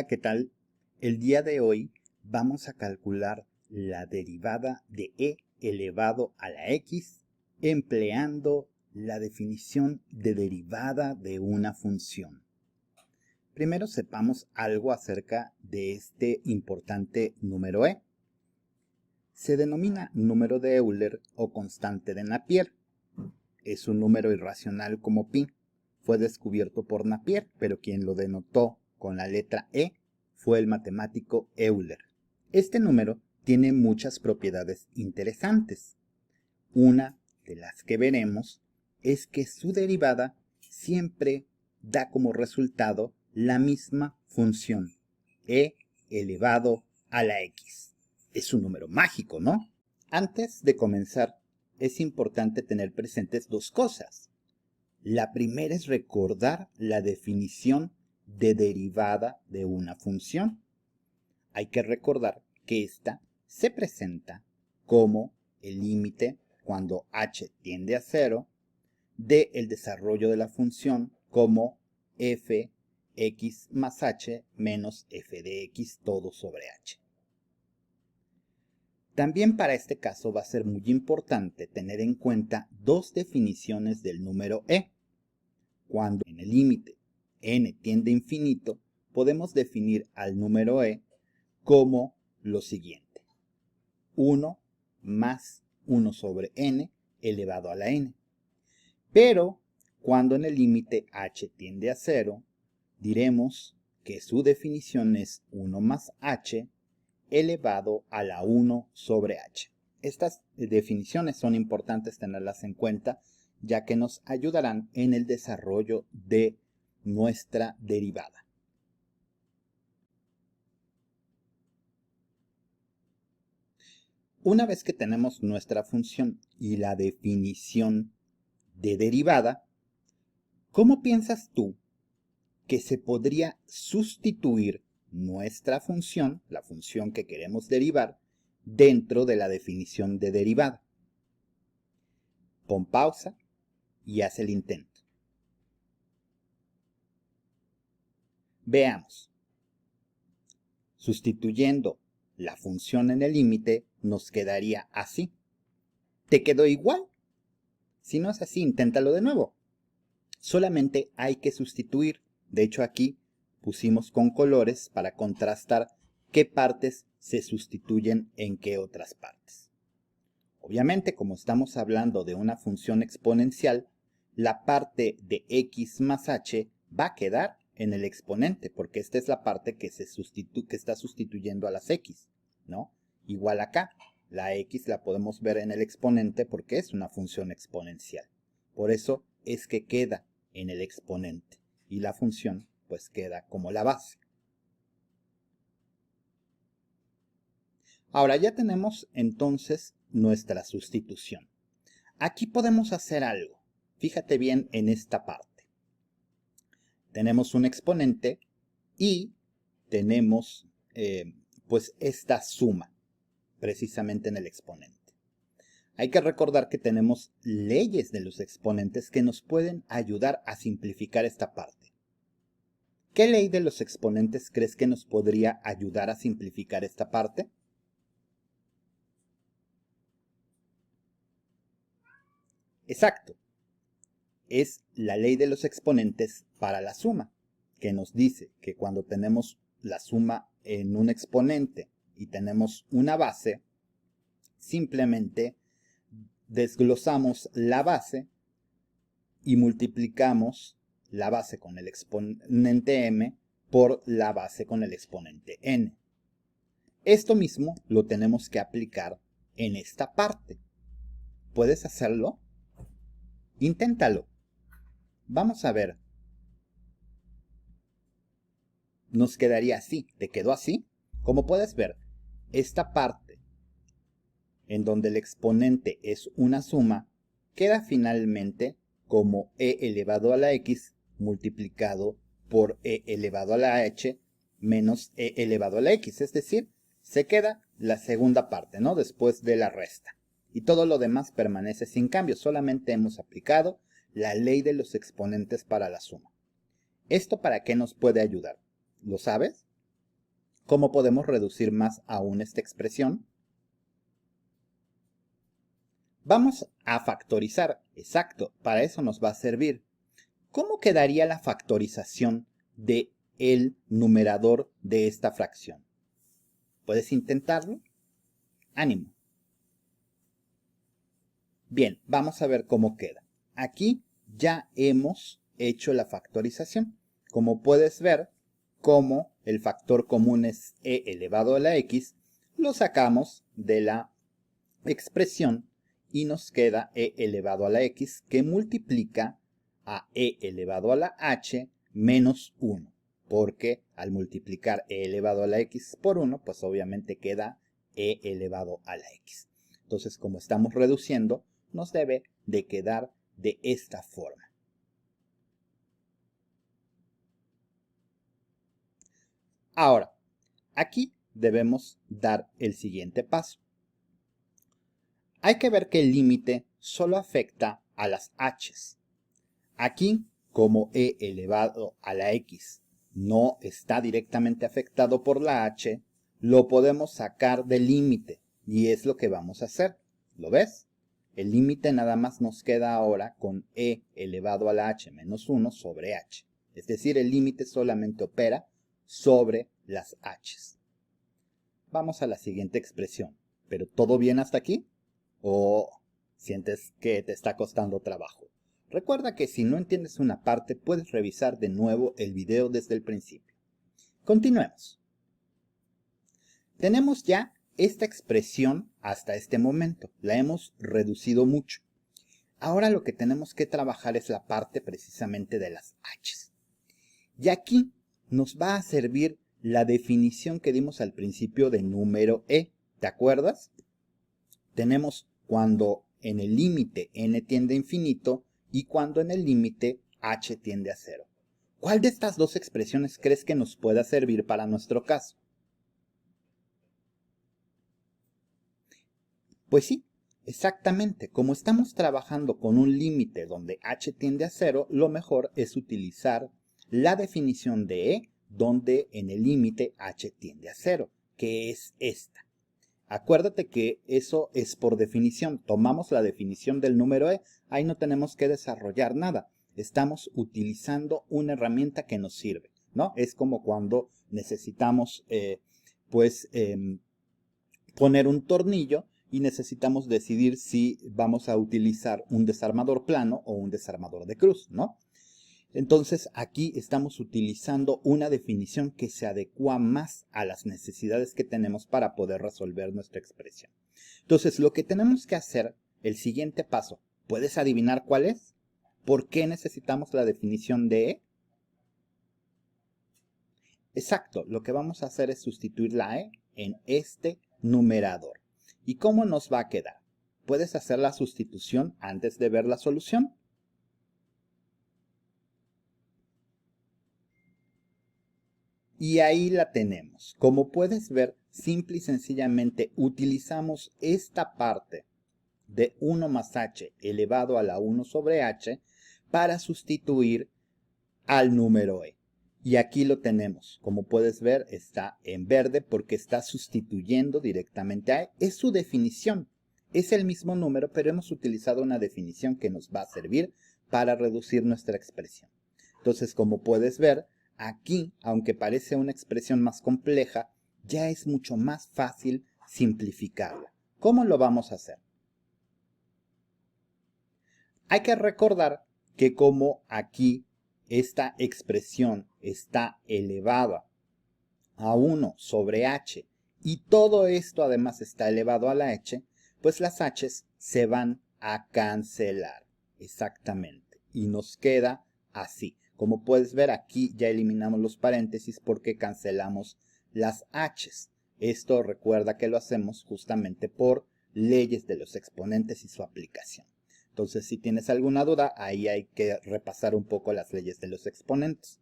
Hola, ¿qué tal? El día de hoy vamos a calcular la derivada de e elevado a la x empleando la definición de derivada de una función. Primero sepamos algo acerca de este importante número e. Se denomina número de Euler o constante de Napier. Es un número irracional como pi. Fue descubierto por Napier, pero quien lo denotó con la letra e fue el matemático Euler. Este número tiene muchas propiedades interesantes. Una de las que veremos es que su derivada siempre da como resultado la misma función, e elevado a la x. Es un número mágico, ¿no? Antes de comenzar, es importante tener presentes dos cosas. La primera es recordar la definición de derivada de una función. Hay que recordar que ésta se presenta como el límite cuando h tiende a 0 del desarrollo de la función como f(x) más h menos f de x todo sobre h. También para este caso va a ser muy importante tener en cuenta dos definiciones del número e. Cuando en el límite n tiende a infinito, podemos definir al número e como lo siguiente: 1 más 1 sobre n elevado a la n. Pero cuando en el límite h tiende a 0, diremos que su definición es 1 más h elevado a la 1 sobre h. Estas definiciones son importantes tenerlas en cuenta, ya que nos ayudarán en el desarrollo de nuestra derivada. Una vez que tenemos nuestra función y la definición de derivada, ¿cómo piensas tú que se podría sustituir nuestra función, la función que queremos derivar, dentro de la definición de derivada? Pon pausa y haz el intento. Veamos. Sustituyendo la función en el límite, nos quedaría así. ¿Te quedó igual? Si no es así, inténtalo de nuevo. Solamente hay que sustituir. De hecho, aquí pusimos con colores para contrastar qué partes se sustituyen en qué otras partes. Obviamente, como estamos hablando de una función exponencial, la parte de x más h va a quedar en el exponente, porque esta es la parte que está sustituyendo a las x, ¿no? Igual acá, la x la podemos ver en el exponente porque es una función exponencial. Por eso es que queda en el exponente y la función pues queda como la base. Ahora ya tenemos entonces nuestra sustitución. Aquí podemos hacer algo. Fíjate bien en esta parte. Tenemos un exponente y tenemos pues esta suma precisamente en el exponente. Hay que recordar que tenemos leyes de los exponentes que nos pueden ayudar a simplificar esta parte. ¿Qué ley de los exponentes crees que nos podría ayudar a simplificar esta parte? Exacto. Es la ley de los exponentes para la suma, que nos dice que cuando tenemos la suma en un exponente y tenemos una base, simplemente desglosamos la base y multiplicamos la base con el exponente m por la base con el exponente n. Esto mismo lo tenemos que aplicar en esta parte. ¿Puedes hacerlo? Inténtalo. Vamos a ver. Nos quedaría así. ¿Te quedó así? Como puedes ver, esta parte en donde el exponente es una suma, queda finalmente como e elevado a la x multiplicado por e elevado a la h menos e elevado a la x. Es decir, se queda la segunda parte, ¿no? Después de la resta. Y todo lo demás permanece sin cambio. Solamente hemos aplicado la ley de los exponentes para la suma. ¿Esto para qué nos puede ayudar? ¿Lo sabes? ¿Cómo podemos reducir más aún esta expresión? Vamos a factorizar, exacto, para eso nos va a servir. ¿Cómo quedaría la factorización de el numerador de esta fracción? ¿Puedes intentarlo? ¡Ánimo! Bien, vamos a ver cómo queda. Aquí ya hemos hecho la factorización. Como puedes ver, como el factor común es e elevado a la x, lo sacamos de la expresión y nos queda e elevado a la x que multiplica a e elevado a la h menos 1. Porque al multiplicar e elevado a la x por 1, pues obviamente queda e elevado a la x. Entonces, como estamos reduciendo, nos debe de quedar de esta forma. Ahora, aquí debemos dar el siguiente paso. Hay que ver que el límite solo afecta a las h's. Aquí, como e elevado a la x no está directamente afectado por la h, lo podemos sacar del límite y es lo que vamos a hacer. ¿Lo ves? El límite nada más nos queda ahora con e elevado a la h menos 1 sobre h. Es decir, el límite solamente opera sobre las h's. Vamos a la siguiente expresión. ¿Pero todo bien hasta aquí? ¿O sientes que te está costando trabajo? Recuerda que si no entiendes una parte, puedes revisar de nuevo el video desde el principio. Continuemos. Tenemos ya esta expresión hasta este momento. La hemos reducido mucho. Ahora lo que tenemos que trabajar es la parte precisamente de las h's. Y aquí nos va a servir la definición que dimos al principio de número e. ¿Te acuerdas? Tenemos cuando en el límite n tiende a infinito y cuando en el límite h tiende a 0. ¿Cuál de estas dos expresiones crees que nos pueda servir para nuestro caso? Pues sí, exactamente. Como estamos trabajando con un límite donde h tiende a 0, lo mejor es utilizar la definición de e donde en el límite h tiende a 0, que es esta. Acuérdate que eso es por definición. Tomamos la definición del número e, ahí no tenemos que desarrollar nada. Estamos utilizando una herramienta que nos sirve, ¿no? Es como cuando necesitamos, poner un tornillo y necesitamos decidir si vamos a utilizar un desarmador plano o un desarmador de cruz, ¿no? Entonces aquí estamos utilizando una definición que se adecua más a las necesidades que tenemos para poder resolver nuestra expresión. Entonces lo que tenemos que hacer, el siguiente paso, ¿puedes adivinar cuál es? ¿Por qué necesitamos la definición de e? Exacto, lo que vamos a hacer es sustituir la e en este numerador. ¿Y cómo nos va a quedar? ¿Puedes hacer la sustitución antes de ver la solución? Y ahí la tenemos. Como puedes ver, simple y sencillamente utilizamos esta parte de 1 más h elevado a la 1 sobre h para sustituir al número e. Y aquí lo tenemos. Como puedes ver, está en verde porque está sustituyendo directamente a e. Es su definición. Es el mismo número, pero hemos utilizado una definición que nos va a servir para reducir nuestra expresión. Entonces, como puedes ver, aquí, aunque parece una expresión más compleja, ya es mucho más fácil simplificarla. ¿Cómo lo vamos a hacer? Hay que recordar que como aquí esta expresión está elevada a 1 sobre h y todo esto además está elevado a la h, pues las h's se van a cancelar. Exactamente. Y nos queda así. Como puedes ver, aquí ya eliminamos los paréntesis porque cancelamos las h's. Esto recuerda que lo hacemos justamente por leyes de los exponentes y su aplicación. Entonces, si tienes alguna duda, ahí hay que repasar un poco las leyes de los exponentes.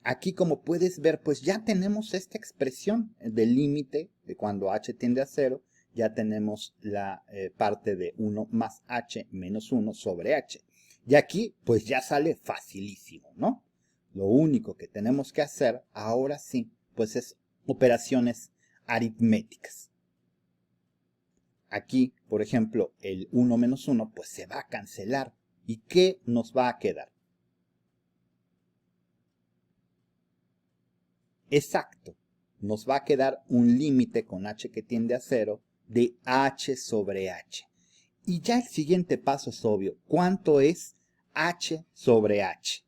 Aquí, como puedes ver, pues ya tenemos esta expresión del límite de cuando h tiende a 0. Ya tenemos la parte de 1 más h menos 1 sobre h. Y aquí, pues ya sale facilísimo, ¿no? Lo único que tenemos que hacer, ahora sí, pues es operaciones aritméticas. Aquí, por ejemplo, el 1 menos 1, pues se va a cancelar. ¿Y qué nos va a quedar? Exacto, nos va a quedar un límite con h que tiende a 0 de h sobre h. Y ya el siguiente paso es obvio. ¿Cuánto es h sobre h?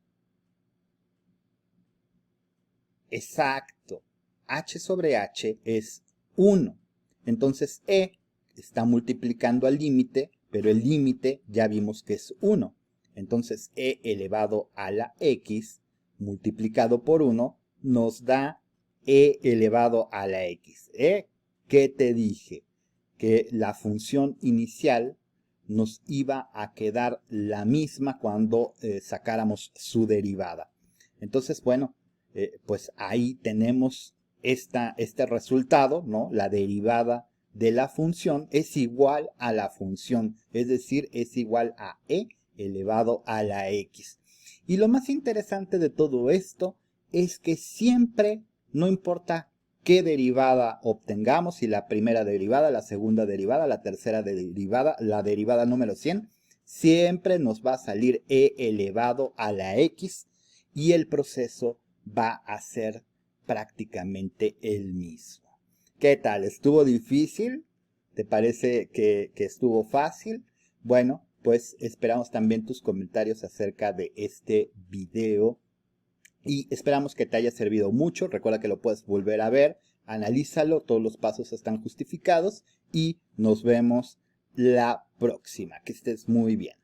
Exacto, h sobre h es 1. Entonces e está multiplicando al límite, pero el límite ya vimos que es 1. Entonces e elevado a la x multiplicado por 1 nos da e elevado a la x. ¿Qué te dije? Que la función inicial nos iba a quedar la misma cuando sacáramos su derivada. Entonces, bueno, pues ahí tenemos este resultado, ¿no? La derivada de la función es igual a la función, es decir, es igual a e elevado a la x. Y lo más interesante de todo esto es que siempre, no importa qué derivada obtengamos, si la primera derivada, la segunda derivada, la tercera derivada, la derivada número 100, siempre nos va a salir e elevado a la x y el proceso va a ser prácticamente el mismo. ¿Qué tal? ¿Estuvo difícil? ¿Te parece que estuvo fácil? Bueno, pues esperamos también tus comentarios acerca de este video y esperamos que te haya servido mucho. Recuerda que lo puedes volver a ver, analízalo, todos los pasos están justificados y nos vemos la próxima. Que estés muy bien.